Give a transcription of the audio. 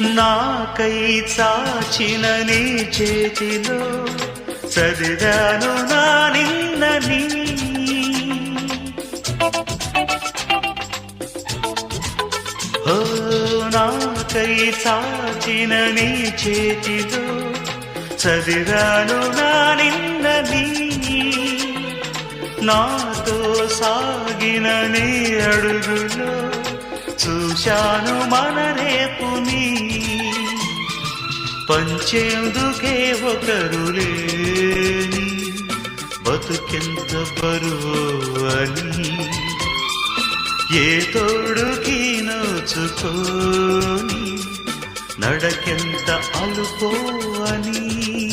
నాకై చాచిన నీ చేతిలో చదివాను నా నిన్నని. ఓ నాకై చాచిన నీ చేతిలో చదివాను నా నిన్నని. నాతో సాగిన నీ అడుగులో చూశాను మన రేపుని. పంచేందుకే ఒకరు లేని బతుకెంత బరువు అని, ఏ తోడుకి నోచుకోని నడకెంత అలుపో అని.